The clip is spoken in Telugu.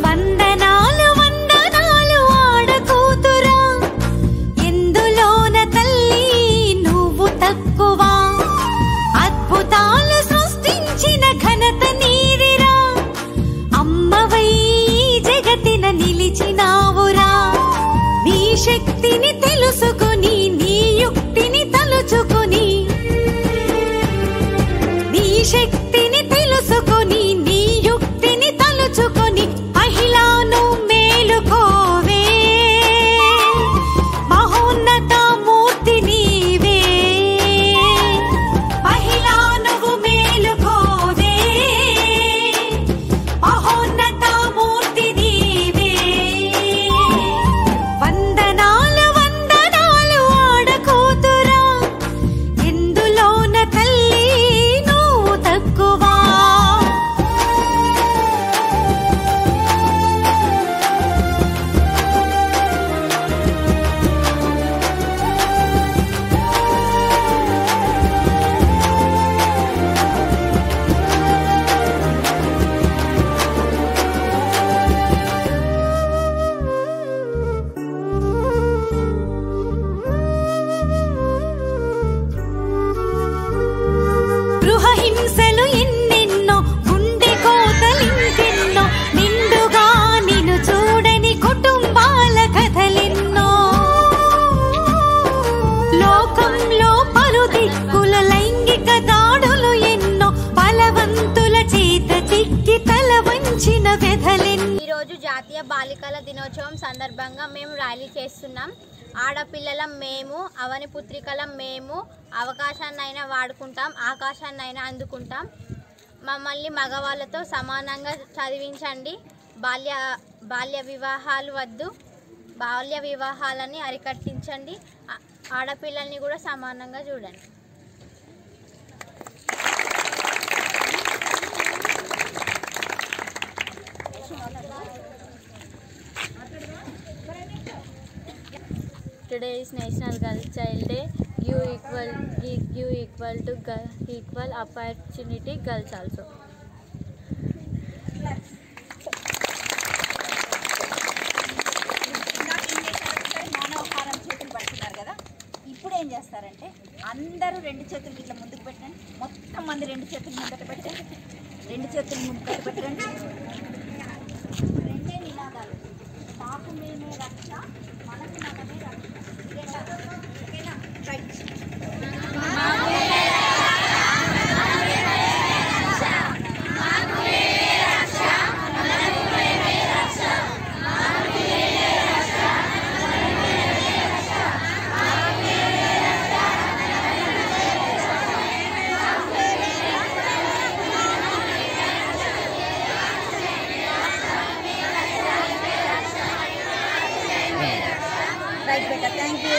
వందనాలు వందనాలు ఆడకూతురా, ఎందులోన తల్లి నువ్వు తక్కువ. అద్భుతాలు సృష్టించిన ఘనత నీదిరా, అమ్మవై జగతిన నిలిచినావురా. నీ శక్తిని తెలుసుకుని నీ యుక్తిని తలుచుకుని, నీ శక్తిని తెలుసుకుని నీ యుక్తిని తలుచుకుని మహిళను మేలుకోవే. మహోన్నత మూర్తి నీవే, మహిళా నువ్వు మేలుకోవే. మహోన్నత మూర్తి నీవే. వందనాలు వందనాలు ఆడకూతురా, ఎందులోన తల్లి నువ్వు తక్కువ. గృహహింసలు ఎన్నెన్నో, గుండె కోతలింకెన్నో, నిండుగా నిన్ను చూడని కుటుంబాల కథలెన్నో. లోకంలో పలు దిక్కుల లైంగిక దాడులు ఎన్నో, బలవంతుల చేత చిక్కి తల వంచిన వ్యధలెన్నో. ఈరోజు జాతీయ బాలికల దినోత్సవం సందర్భంగా మేము ర్యాలీ చేస్తున్నాం. ఆడపిల్లలం మేము, అవని పుత్రికలం మేము, అవకాశాన్నైనా వాడుకుంటాం, ఆకాశాన్నైనా అందుకుంటాం. మమ్మల్ని మగవాళ్ళతో సమానంగా చదివించండి. బాల్య వివాహాలు వద్దు, బాల్య వివాహాలని అరికట్టించండి. ఆడపిల్లల్ని కూడా సమానంగా చూడండి. Today is National Girls Child Day. You equal to equal opportunity girls also. మానవహారం చేతులు పడుతున్నారు కదా, ఇప్పుడు ఏం చేస్తారంటే అందరూ రెండు చేతులు ఇట్లా ముందుకు పెట్టండి. మొత్తం మంది రెండు చేతులు ముందట పెట్టండి. రెండు చేతులు ముందట పెట్టండి. రెండే నినాదాలు, మాకు మేమే రక్ష, మనకు మనమే రక్ష. ఓకేనా? Right. Right beta, thank you.